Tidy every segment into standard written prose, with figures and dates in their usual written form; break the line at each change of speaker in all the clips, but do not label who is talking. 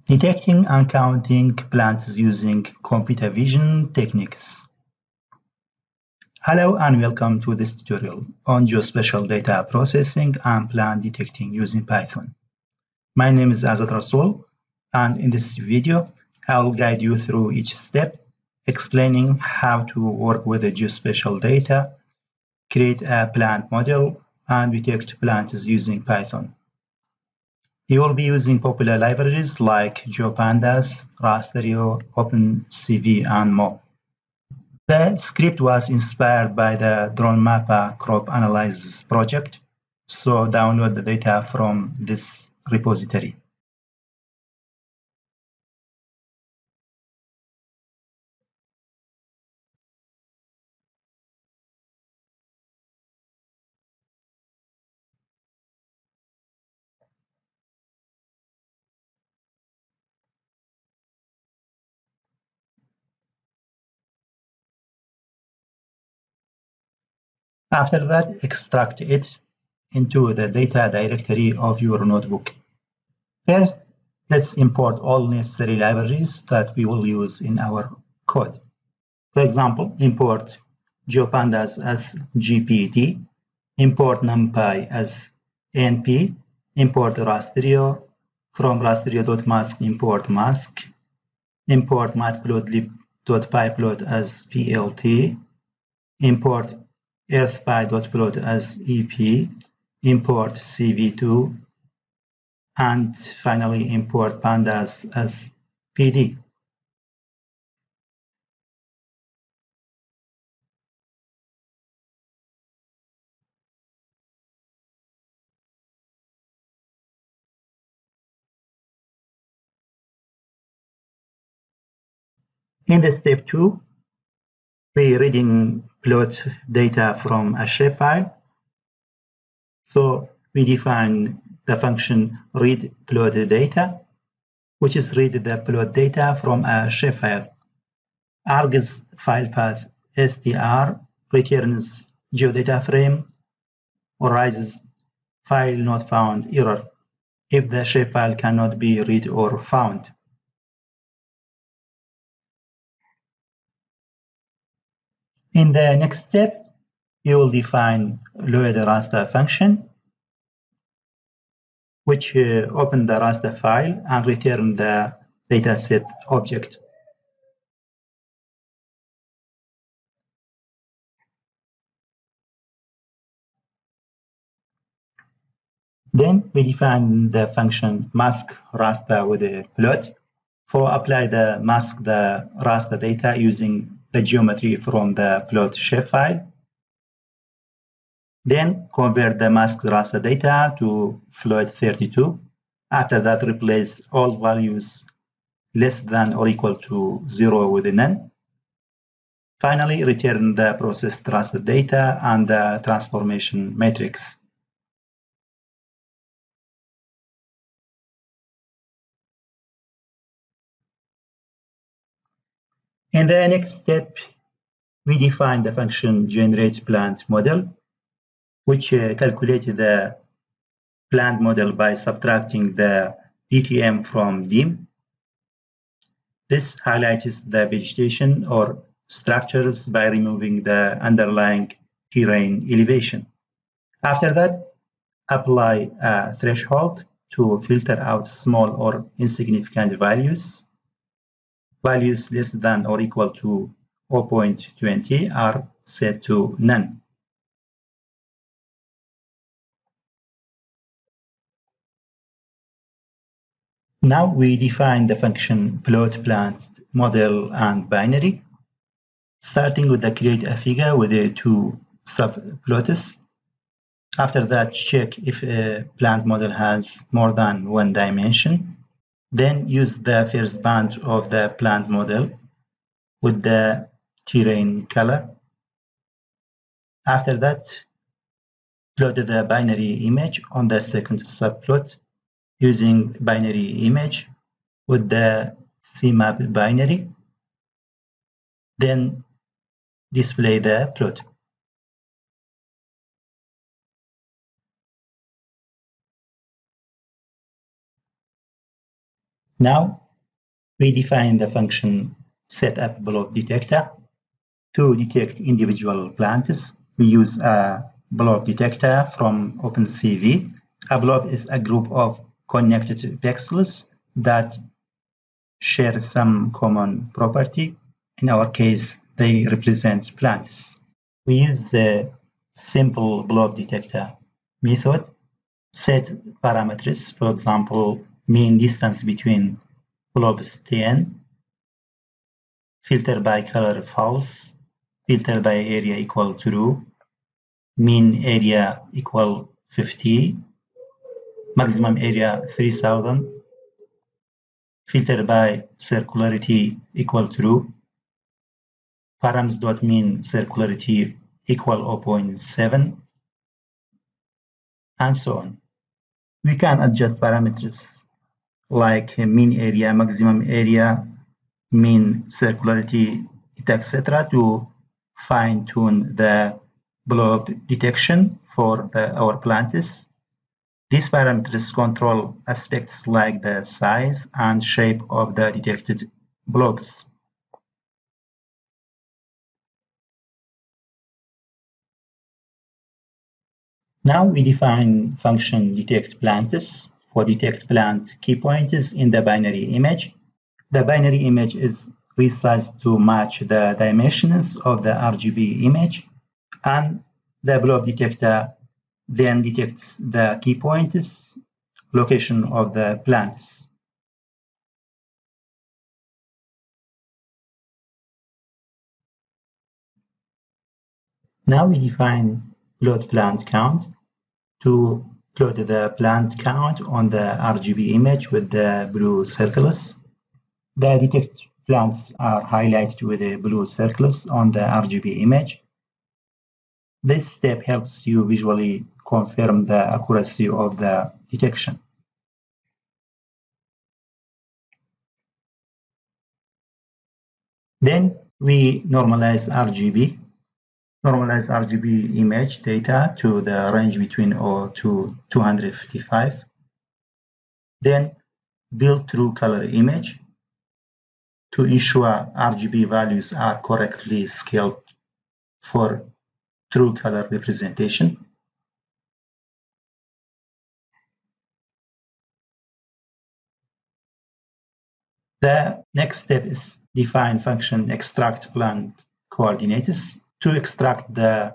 Detecting and counting plants using computer vision techniques. Hello and welcome to this tutorial on geospatial data processing and plant detecting using Python. My name is Azad Rasul, and in this video, I will guide you through each step, explaining how to work with the geospatial data, create a plant model, and detect plants using Python. You will be using popular libraries like geopandas, rasterio, OpenCV, and more. The script was inspired by the drone mapper crop analysis project, so download the data from this repository. After that, extract it into the data directory of your notebook. First, let's import all necessary libraries that we will use in our code. For example, import geopandas as GPT, import numpy as np, import rasterio, from rasterio.mask import mask, import matplotlib.pyplot as plt, import earthpy.plot as ep, import cv2, and finally import pandas as pd. In the step 2, we're reading plot data from a shapefile. So we define the function read plot data, which is read the plot data from a shapefile. Args file path str returns geodata frame or raises file not found error if the shapefile cannot be read or found. In the next step, you will define load raster function, which open the raster file and return the dataset object. Then we define the function mask raster with a plot. For apply the mask the raster data using the geometry from the plot shapefile. Then convert the mask raster data to float32. After that, replace all values less than or equal to 0 with a none. Finally, return the processed raster data and the transformation matrix. In the next step, we define the function generate plant model, which calculates the plant model by subtracting the DTM from DEM. This highlights the vegetation or structures by removing the underlying terrain elevation. After that, apply a threshold to filter out small or insignificant values. Values less than or equal to 0.20 are set to none. Now we define the function plot plant model and binary, starting with the create a figure with the two subplots. After that, check if a plant model has more than one dimension. Then use the first band of the plant model with the terrain color. After that, plot the binary image on the second subplot using binary image with the CMap binary. Then display the plot. Now we define the function setup blob detector to detect individual plants. We use a blob detector from OpenCV. A blob is a group of connected pixels that share some common property. In our case, they represent plants. We use the simple blob detector method. Set parameters, for example, mean distance between blobs 10, filter by color false, filter by area equal true, mean area equal 50, maximum area 3000, filter by circularity equal true, params.mean circularity equal 0.7, and so on. We can adjust parameters like mean area, maximum area, mean circularity, etc. to fine-tune the blob detection for our plants. These parameters control aspects like the size and shape of the detected blobs. Now we define function detect plants for detect plant key points in the binary image. The binary image is resized to match the dimensions of the RGB image, and the blob detector then detects the key points, location of the plants. Now we define plot plant count to plot the plant count on the RGB image with the blue circles. The detect plants are highlighted with the blue circles on the RGB image. This step helps you visually confirm the accuracy of the detection. Then we normalize RGB image data to the range between 0 to 255. Then build true color image to ensure RGB values are correctly scaled for true color representation. The next step is define function extract plant coordinates to extract the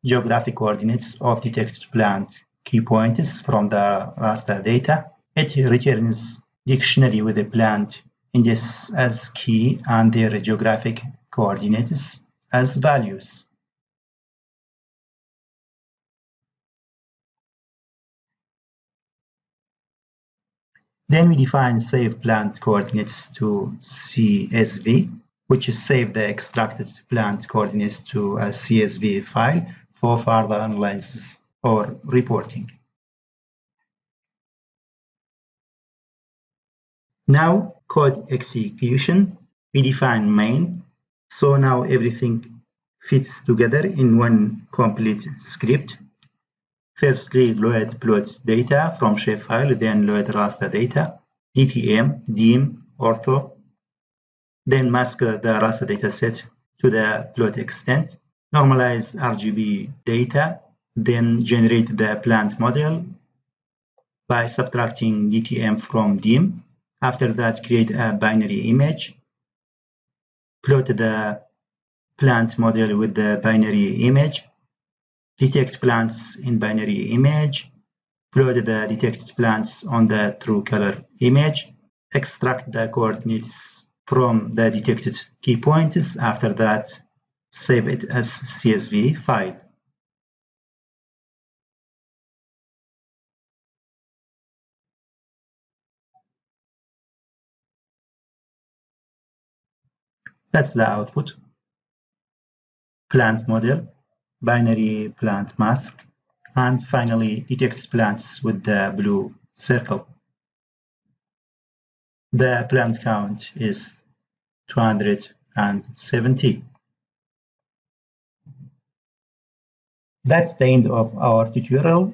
geographic coordinates of detected plant key points from the raster data. It returns dictionary with the plant index as key and their geographic coordinates as values. Then we define save plant coordinates to CSV, which is save the extracted plant coordinates to a CSV file for further analysis or reporting. Now, code execution. We define main. So now everything fits together in one complete script. Firstly, load plot data from shapefile, then load raster data, DTM, DEM, ortho, then mask the raster data set to the plot extent, normalize RGB data, then generate the plant model by subtracting DTM from DEM. After that, create a binary image, plot the plant model with the binary image, detect plants in binary image, plot the detected plants on the true color image, extract the coordinates from the detected key points. After that, save it as CSV file. That's the output. Plant model, binary plant mask, and finally detect plants with the blue circle. The plant count is 270. That's the end of our tutorial.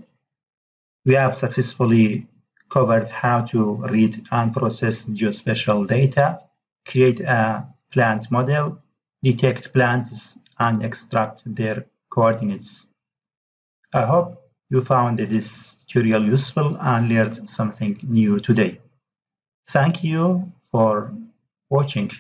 We have successfully covered how to read and process geospatial data, create a plant model, detect plants, and extract their coordinates. I hope you found this tutorial useful and learned something new today. Thank you for watching.